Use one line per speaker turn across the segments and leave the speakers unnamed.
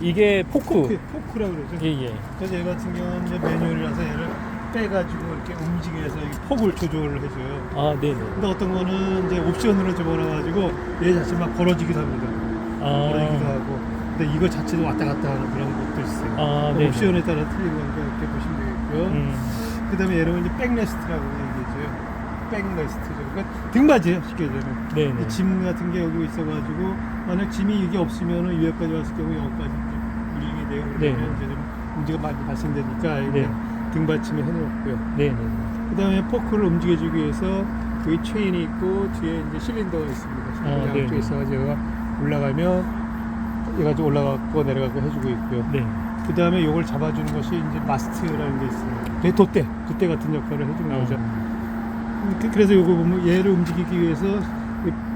이게 포크.
포크라고 그러죠.
예.
그래서 얘 같은 경우는 이제 매뉴얼이라서 얘를 빼가지고 이렇게 움직이게 해서 폭을 조절을 해줘요.
아, 네네.
근데 어떤 거는 이제 옵션으로 집어넣어가지고 얘 자체 막 벌어지기도 합니다. 벌어지기도 하고. 근데 이거 자체도 왔다 갔다 하는 그런 것도 있어요.
아, 네.
옵션에 따라 틀린 거니까 이렇게 보시면 되겠고요. 그 다음에 얘를 이제 백레스트라고 얘기해줘요. 백레스트죠. 그러니까 등받이에요, 쉽게 얘기하면.
네네.
짐 같은 게 여기 있어가지고 만약 짐이 이게 없으면은 위에까지 왔을 경우 여기까지 밀리게 돼요. 그러면
네.
이제 좀 문제가 많이 발생되니까
네.
등받침에 해놓았고요.
네네.
그 다음에 포크를 움직여주기 위해서 여기 체인이 있고 뒤에 이제 실린더가 있습니다. 실린더
네네.
양쪽에서 얘가 올라가면 얘가 좀 올라가고 내려가고 해주고 있고요.
네.
그 다음에 이걸 잡아주는 것이 이제 마스트라는 게 있습니다. 돛대 같은 역할을 해주는 거죠. 그래서 요거 보면 얘를 움직이기 위해서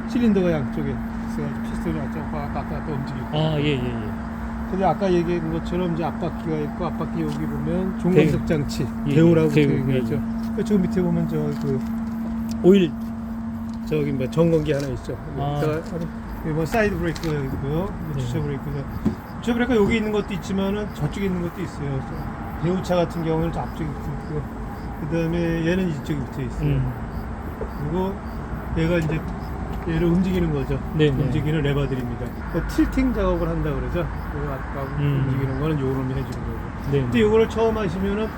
실린더가 양쪽에 있어가지고 피스톤이 왔다 갔다 움직이고.
아, 예.
근데 아까 얘기한 것처럼 이제 앞바퀴가 있고 앞바퀴 여기 보면 종감석 장치
예,
대우라고
대우,
얘기하죠.
예.
저 밑에 보면 저 그 오일 저기 뭐 점검기 하나 있죠.
아.
뭐 사이드 브레이크가 있고요. 주차 브레이크가. 주차 브레이크가 여기 있는 것도 있지만은 저쪽에 있는 것도 있어요. 대우차 같은 경우는 저 앞쪽에 있고, 그 다음에 얘는 이쪽에 붙어 있어요. 그리고 얘가 이제 얘를 움직이는 거죠.
네네.
움직이는 레버들입니다. 틸팅 작업을 한다 그러죠. 그리고 아까 움직이는 거는 요 놈이 해주는 거고.
네.
근데 이거를 처음 하시면은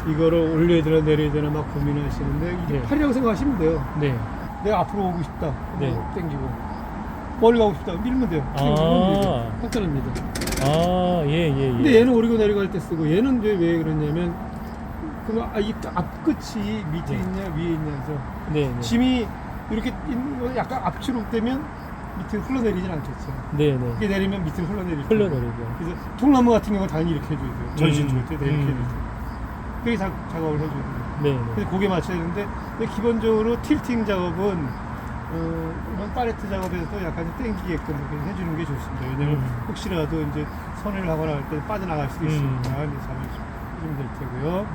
이거를 올려야 되나 내려야 되나 막 고민하시는데 이게
네.
팔이라고 생각하시면 돼요.
네.
내가 앞으로 오고 싶다.
네.
땡기고. 멀리 가고 싶다. 밀면 돼요. 간단합니다.
아, 예.
근데 얘는 오리고 내려갈 때 쓰고 얘는 왜 그러냐면 이 앞끝이 밑에
네.
있냐 위에 있냐죠.
네.
짐이 이렇게 있는 거 약간 앞치로 되면 밑에 흘러내리진 않겠죠.
네네.
이렇게 내리면 밑으로 흘러내리죠.
흘러내리죠.
그래서 통나무 같은 경우는 당연히 이렇게 해줘야 돼요. 전신 줄 때 이렇게 해줘요. 그게 작업을 해줘야 돼요.
네.
그래서 고개 맞춰야 되는데 기본적으로 틸팅 작업은 이런 팔레트 작업에서도 약간 땡기게끔 이렇게 해주는 게 좋습니다. 왜냐면 혹시라도 이제 선회를 하거나 할 때 빠져나갈 수도 있으니까 이제 잘 해주면 될 테고요.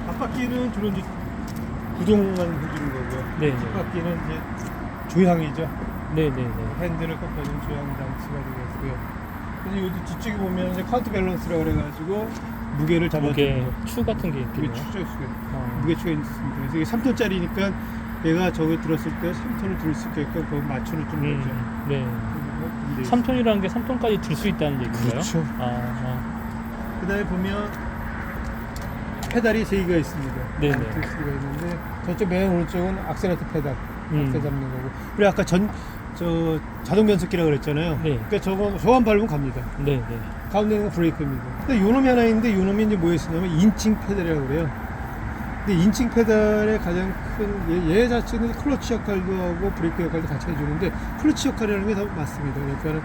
앞바퀴는 주로 이제 구동만 해주는 거고요.
네.
뒷바퀴는 이제 조향이죠.
네네.
핸들을 꺾어주는 조향 장치가 되겠고요. 그래서 여기 뒤쪽에 보면 이제 카운트 밸런스라고 그래가지고 무게를 잡아주는
무게
거.
추 같은 게
무게
있군요.
추죠,
아.
무게추가 있습니다. 그래서 이게 3톤짜리니까 얘가 저기 들었을 때 3톤을 들 수 있게끔 그거 맞춰주는 거죠.
네. 3톤이라는 게 3톤까지 들 수 있다는 얘기인가요?
그렇죠.
아.
그 다음에 보면 페달이 3개가 있습니다.
네네.
3개가 있는데 저쪽 맨 오른쪽은 악셀레터 페달, 악셀 잡는 거고. 그리고 아까 자동 변속기라고 그랬잖아요.
네.
그러니까 저건 밟으면 갑니다.
네네.
가운데 있는 건 브레이크입니다. 근데 요 놈이 하나 있는데 요 놈이 이제 뭐에 쓰냐면 인칭 페달이라고 그래요. 근데 인칭 페달의 가장 큰 얘 자체는 클러치 역할도 하고 브레이크 역할도 같이 해주는데 클러치 역할이라는 게 더 맞습니다. 그러니까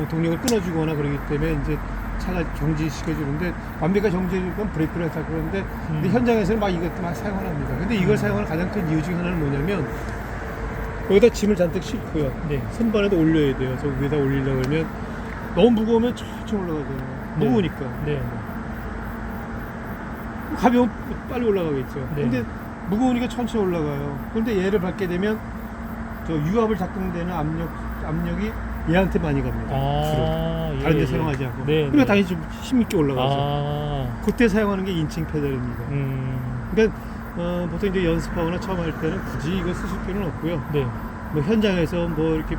동력을 끊어주거나 그러기 때문에 이제 차가 정지시켜주는데 완벽하게 정지해줄 건 브레이크를 해서 그러는데 근데 현장에서는 막 이것도 막 사용합니다. 근데 이걸 사용하는 가장 큰 이유 중에 하나는 뭐냐면 여기다 짐을 잔뜩 싣고요.
네.
선반에도 올려야 돼요. 저 위에다 올리려고 하면 너무 무거우면 천천히 올라가잖아요.
네.
무거우니까.
네.
가벼우면 빨리 올라가겠죠.
네.
근데 무거우니까 천천히 올라가요. 그런데 얘를 밟게 되면 저 유압을 작동되는 압력이 얘한테 많이 갑니다.
아,
주로. 다른 데 사용하지 않고.
네.
그러니까 당연히 좀 힘있게 올라가죠.
아.
그때 사용하는 게 인칭 페달입니다. 그러니까 보통 이제 연습하거나 처음 할 때는 굳이 이거 쓰실 필요는 없고요.
네.
뭐 현장에서 뭐 이렇게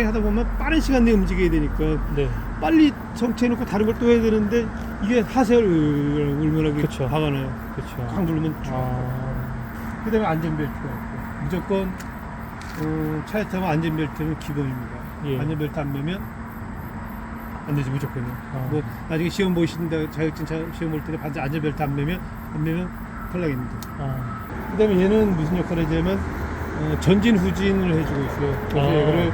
하다 보면 빠른 시간 내에 움직여야 되니까
네.
빨리 정체해놓고 다른 걸 또 해야 되는데 이게 하세요 얼마나
그쵸.
화가 나요.
그렇죠.
꽉 누르면
아.
그 다음에 안전벨트가 있고 무조건 차에 타면 안전벨트는 기본입니다.
예.
안전벨트 안 매면 안 되지 무조건요.
아.
뭐 나중에 시험 보신다 자격증 시험 볼 때 반드시 안전벨트 안 매면 탈락입니다.
아.
그 다음에 얘는 무슨 역할을 하냐면 전진 후진을 해주고 있어요. 그래서 이거를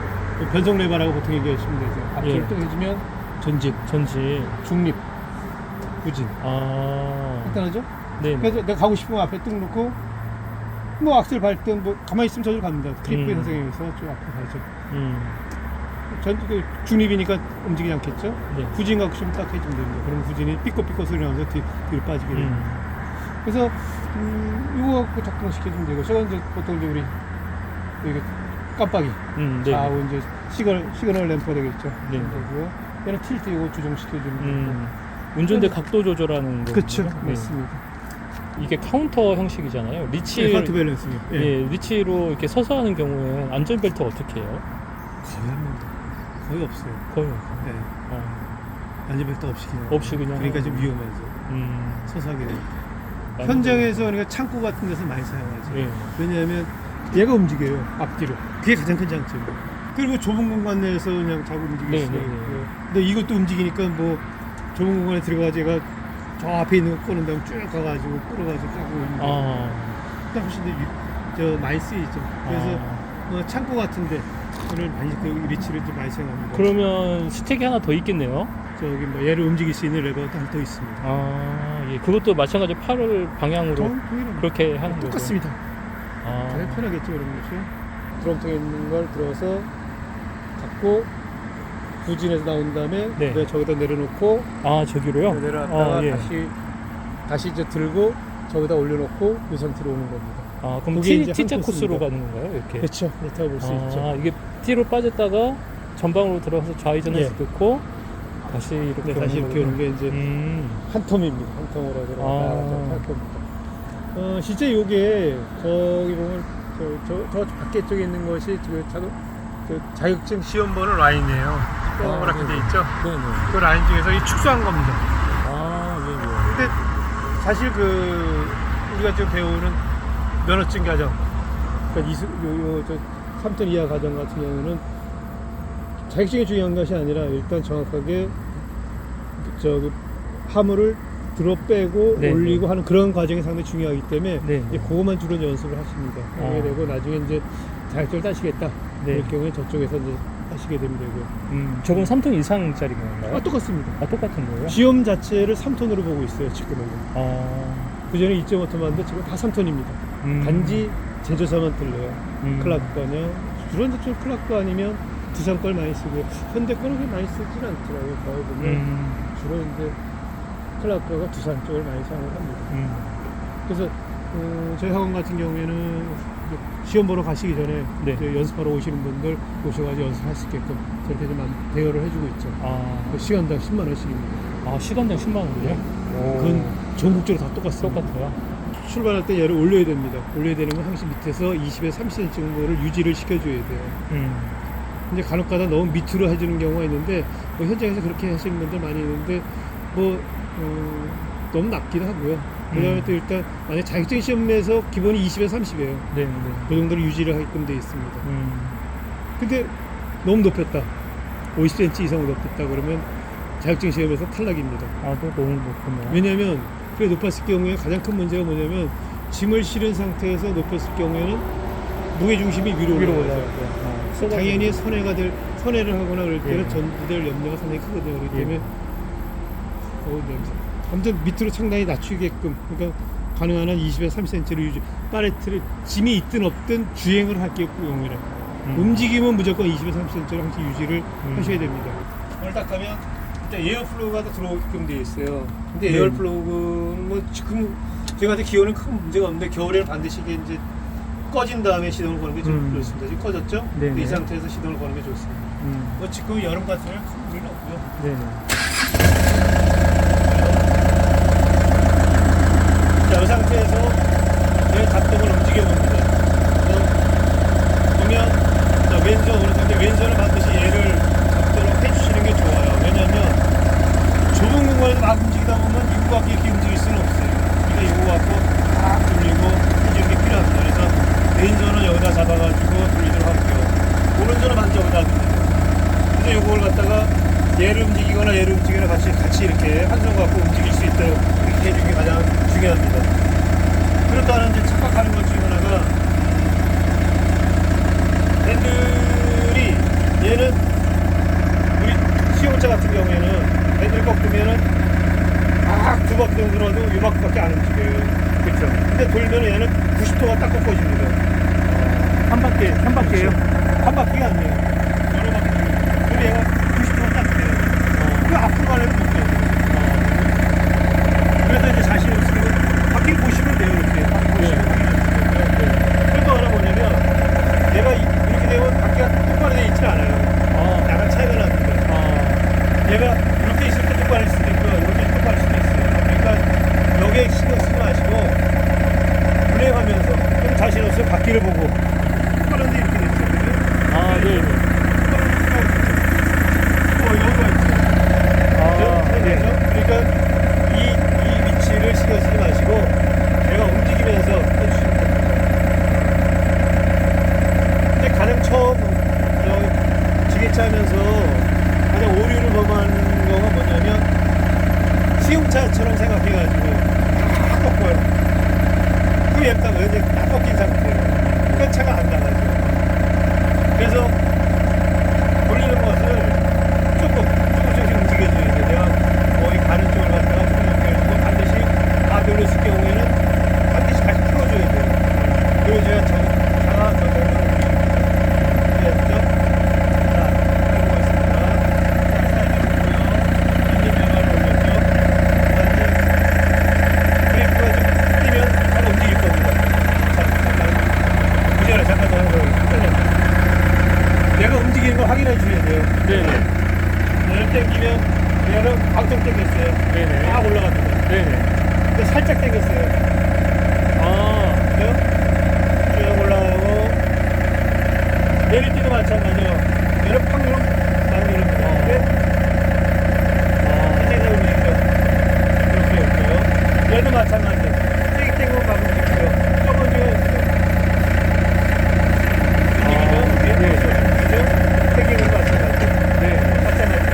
변속 레버라고 보통 얘기하시면 되죠. 앞으로
예.
또 해주면 전진, 중립, 후진.
아.
간단하죠?
네.
그래서 내가 가고 싶으면 앞에 뚝 놓고 뭐 악셀 밟든 뭐 가만히 있으면 저기로 갑니다. 트리프의 선생님에서 좀 앞으로 가죠. 중립이니까 움직이지 않겠죠?
네.
후진 가고 싶으면 딱 해주면 됩니다. 그럼 후진이 삐꼬삐꼬 소리 나면서 뒤로 빠지게 됩니다. 그래서 이거 갖고 작동시켜주면 되고 저건 이제 보통 이제 우리 여기 깜빡이
네.
좌우 이제 시그널 램프가 되겠죠.
네.
되고요. 얘는 틸트 이거 조정시켜주는
운전대 각도 조절하는 거.
그렇죠. 맞습니다.
이게 카운터 형식이잖아요. 리치.
파트 밸런스요.
예, 리치로 이렇게 서서 하는 경우에는 안전벨트 어떻게 해요?
거의 한 명도 거의 없어요.
거의
네.
어,
안전벨트 없이 그냥.
없이 그냥.
그러니까 좀 위험하죠. 서서 하게 돼요. 현장에서 그러니까 창고 같은 데서 많이 사용하죠.
예.
왜냐하면 얘가 움직여요. 앞뒤로. 그게 가장 큰 장점이에요. 그리고 좁은 공간 내에서 그냥 자꾸 움직일 수 있고. 근데 이것도 움직이니까 뭐 좁은 공간에 들어가서 얘가 저 앞에 있는 거 끄는 다음 쭉 가가지고 끌어가지고 까고 있는 거. 훨씬 더 많이 쓰이죠. 그래서 창고 같은데 오늘 많이 그 리치를 좀 많이 사용합니다.
그러면 스택이 하나 더 있겠네요.
저기 뭐 얘를 움직일 수 있는 레버가 하나 더 있습니다.
예. 그것도 마찬가지 팔을 방향으로
동일합니다.
그렇게 하는 거죠.
똑같습니다. 가장 편하겠죠, 그런 것이. 드럼통에 있는 걸 들어서 갖고 부진에서 나온 다음에
네.
내가 저기다 내려놓고
저기로요?
내려놨다가
예.
다시 이제 들고 저기다 올려놓고 이 상태로 오는 겁니다.
그럼
그게 이제
T자
한
코스로
코스입니다.
가는 건가요? 이렇게?
그렇죠. 그렇다고 볼 수 있죠.
이게 T로 빠졌다가 전방으로 들어가서 좌회전해서
예.
넣고 다시 이렇게
다시 이렇게 오는 게 이제 한 텀입니다. 한 텀으로 들어가서 한 텀입니다. 실제 요게 저기 보면 저 밖에 쪽에 있는 것이 저 자격증 시험번호 라인이에요. 동그랗게 돼 있죠.
네네.
그 라인 중에서 이 축소한 겁니다.
예.
근데 사실 우리가 지금 배우는 면허증 과정, 그러니까 저 3톤 이하 과정 같은 경우는 자격증이 중요한 것이 아니라 일단 정확하게 저기 화물을 들어 빼고
네,
올리고 하는 그런 과정이 상당히 중요하기 때문에
네.
이제 그것만 주로 연습을 하십니다. 하게 되고 나중에 이제 자격증을 따시겠다.
네.
그럴 경우에 저쪽에서 이제 하시게 되면 되고요.
저건 3톤 이상짜리 건가요?
똑같습니다.
똑같은 거예요?
시험 자체를 3톤으로 보고 있어요, 지금은. 그 전에 2.5톤만인데 지금 다 3톤입니다. 단지 제조사만 틀려요. 클라크 거냐. 주로 이제 좀 클라크 아니면 두산 걸 많이 쓰고, 현대 거는 그렇게 많이 쓰진 않더라고요. 거의 보면. 주로 이제 클라크가 두산 쪽을 많이 사용을 합니다. 그래서 저희 학원 같은 경우에는 시험 보러 가시기 전에
네.
이제 연습하러 오시는 분들 오셔가지고 연습할 수 있게끔 저렇게 좀 대여를 해주고 있죠. 그 시간당 10만 원씩입니다.
시간당 10만 원이요?
그건 전국적으로 다 똑같습니다.
똑같아요.
출발할 때 얘를 올려야 됩니다. 올려야 되는 건 항상 밑에서 20에서 30cm 정도를 유지를 시켜줘야 돼요. 이제 간혹가다 너무 밑으로 해주는 경우가 있는데 뭐 현장에서 그렇게 하시는 분들 많이 있는데 뭐 너무 낮기도 하고요. 그다음에 또 일단 만약 자격증 시험에서 기본이 20에서 30이에요.
네.
그 정도로 유지를 하게끔 되어 있습니다. 근데 너무 높였다. 50cm 이상 높였다 그러면 자격증 시험에서 탈락입니다.
그거 너무 높구나.
왜냐하면 그래 높았을 경우에 가장 큰 문제가 뭐냐면 짐을 실은 상태에서 높였을 경우에는 무게 중심이 위로 올라가죠. 당연히 선회를 하거나 그럴 때는 전부될 염려가 상당히 크거든요. 그렇기 때문에 냄새. 아무튼 밑으로 상당히 낮추게끔, 그러니까 가능한 한 20에서 30cm를 유지. 팔레트를 짐이 있든 없든 주행을 할 경우에는 움직임은 무조건 20에서 30cm를 항상 유지를 하셔야 됩니다. 오늘 딱 가면 일단 에어플로우가 들어오게끔 되어 있어요. 근데 에어플로우는 뭐 지금 제가 기온은 큰 문제가 없는데 겨울에는 반드시 이게 이제 꺼진 다음에 시동을 거는 게 좀 좋습니다. 지금 꺼졌죠?
네네.
이 상태에서 시동을 거는 게 좋습니다. 뭐 지금 여름 같은 경우는 큰 무리는 없고요.
네네.
자, 이 상태에서 내 작동을 움직여봅니다. 보면 자, 왼손 오른손인데 왼손은 반드시 얘를 잡도록 해주시는 게 좋아요. 왜냐하면 좁은 공간에서 막 움직이다 보면 이거 갖고 이렇게 움직일 수는 없어요. 그러니까 이거 갖고 딱 돌리고 해주는 게 필요합니다. 그래서 왼손은 여기다 잡아가지고 돌리도록 하고요. 오른손은 반드시 여기다 돌립니다. 그래서 이걸 갖다가 얘를 움직이거나 얘를 움직이거나 같이 이렇게 한 손 갖고 움직일 수 있도록 이렇게 해주는 게 가장 중요합니다. 그렇다는 이제 착각하는 것 중에 하나가 핸들이 얘는 우리 시험차 같은 경우에는 핸들 꺾으면은 두 바퀴 정도 들어도 이 바퀴밖에 안 움직여요. 그렇죠. 근데 돌면은 얘는 90도가 딱 꺾어집니다.
한 바퀴예요?
한 바퀴가 아니에요. 여러 바퀴. 근데 얘가 90도가 딱 돼요. 그 앞으로 가려면 못 돼요. 그래서 이제 자신 없으면 바퀴를 보시면 돼요. 이렇게. 바퀴 보시면 확인하시면 그래도 하나 뭐냐면 얘가 이렇게 되면 바퀴가 똑바로 되어 있지 않아요. 약간 차이가 납니다. 얘가 됐어요. 바퀴를 보고. 그런데 이렇게 됐어요.
아, 네.
여기가 있죠.
아, 네.
그러니까 이 위치를 신경 쓰지 마시고 내가 움직이면서 해주시면 됩니다. 근데 가장 처음 지게차 하면서 가장 오류를 범하는 경우가 뭐냐면 시음차처럼 생각해가지고 다 꺾어요. 그 약간 왠지 다 꺾인 상태예요. 그러니까 차가 안 나가죠. 그래서 돌리는 것을 조금씩 움직여줘야 돼. 내가 거의 가는 쪽을 갖다가 조금 움직여주고 반드시 다 돌렸을 경우에는 반드시 다시 풀어줘야 돼요. 그래줘야 차가 더 잘 움직입니다. 됐죠? 자, 해보겠습니다. 자, 사이드 보고요. 엔진 변화를 올렸죠. 브레이크가 좀 뛰면 잘 움직일 겁니다. 자, 잠깐. 그전에 잠깐 더 하는 거예요. 내가 움직이는 걸 확인해 줘야 돼요.
네네.
얘를 당기면 얘는 방청 당겼어요.
네네.
딱 올라갑니다.
네네.
근데 살짝 당겼어요.
아,
그죠? 쭉 올라가고 내릴 때도 마찬가지요. 얘는 팍 누르면 막 누릅니다. 근데 살짝 움직이죠. 이렇게 했고요. 얘도 마찬가지. 세게 당기면 막 움직이죠. 조금 움직여주세요. 움직이면 얘도 움직이죠. 당기는 거 마찬가지.
네.
마찬가지.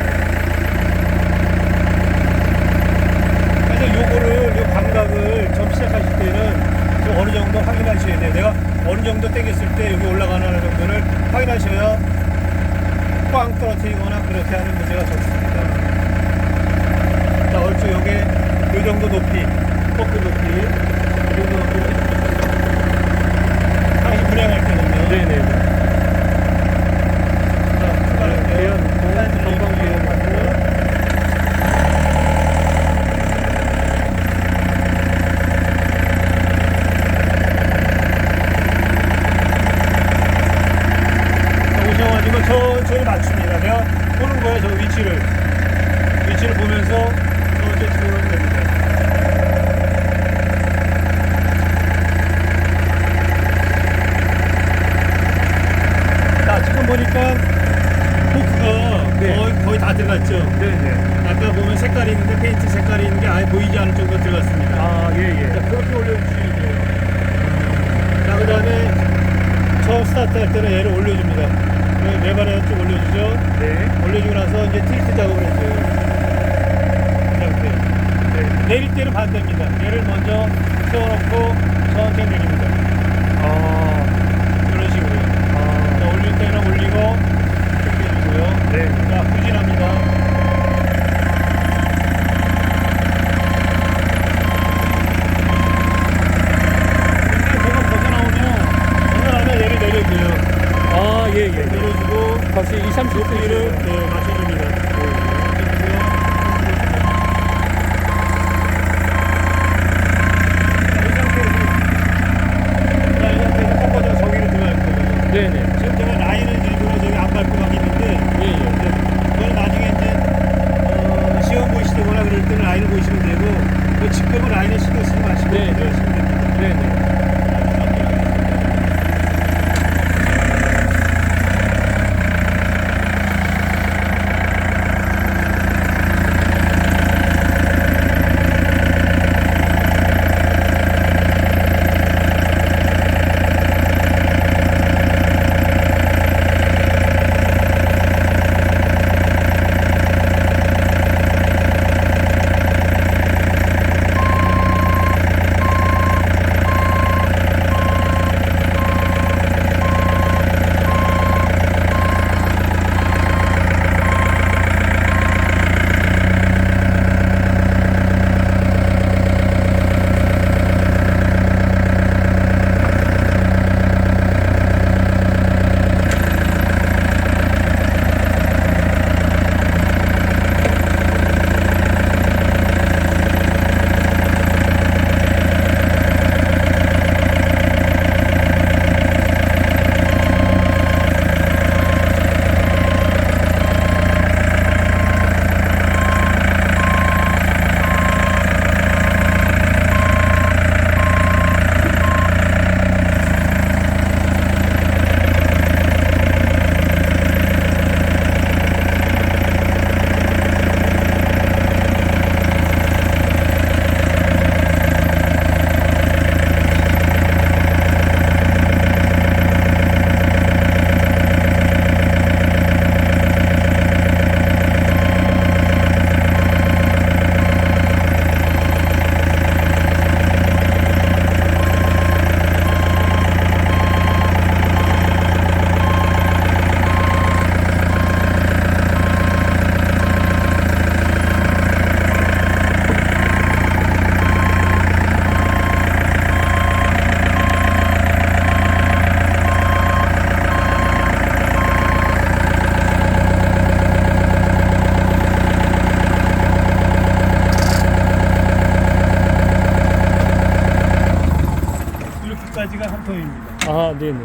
그래서 요거를, 요 감각을 처음 시작하실 때는 좀 어느 정도 확인하셔야 돼요. 내가 어느 정도 당겼을 때 여기 올라가는 정도를 확인하셔야 꽝 떨어뜨리거나 그렇게 하는 문제가 적습니다. 자, 얼추 요게 요 정도 높이, 포크 높이, 요 정도 높이. 당시 불행할 때는요.
네네.
자, 출발할게요.
건강
받고. 오셔가지고 천천히 맞춥니다. 내가 보는 거예요, 저 위치를. 위치를 보면서 천천히 들어오면 됩니다. 자, 지금 보니까 포크가
네.
거의 다 들어갔죠.
네네.
아까 보면 색깔이 있는데 페인트 색깔이 있는 게 아예 보이지 않을 정도 들어갔습니다.
아, 예,
자,
예.
그렇게 올려주셔야 돼요. 자, 그 다음에 처음 스타트 할 때는 얘를 올려줍니다. 외발에 쭉 올려주죠.
네.
올려주고 나서 이제 틸트 작업을 해줘요. 이 상태.
네.
내릴 때는 반대입니다. 얘를 먼저 세워놓고 천천히 내립니다.
아,
이런 식으로요.
아,
자, 올릴 때는 올리고 당겨주고요.
네.
자, 후진합니다. 이렇게 뭐가 벗어나오면 얘를 내려줘요.
아, 예, 예.
내려주고
다시 2, 3, 4,
높이를 맞춰줍니다. 자, 이 상태에서 꺾어져 저기로 들어갈 거예요.
네네.
지금 제가 라인을 일부러 저기 안 밟고 가고 있는데
예, 예.
버텀입니다.
아, 네네.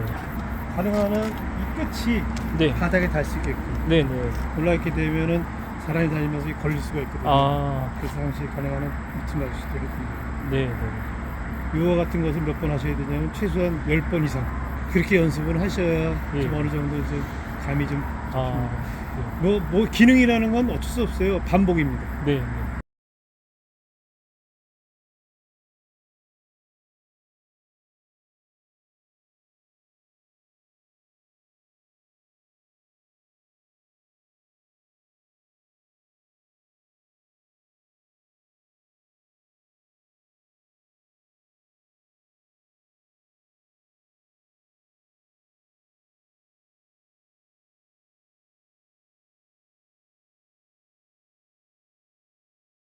가능한 이 끝이
네.
바닥에 닿을 수 있게끔
네네.
올라있게 되면은 사람이 다니면서 걸릴 수가 있거든요.
아,
그래서 당시 가능한 밑을 맞으실 되겠습니다.
네네.
요와 같은 것을 몇 번 하셔야 되냐면 최소한 10번 이상 그렇게 연습을 하셔야
예.
좀 어느 정도 이제 감이 좀
아,
뭐 기능이라는 건 어쩔 수 없어요. 반복입니다.
네. 네.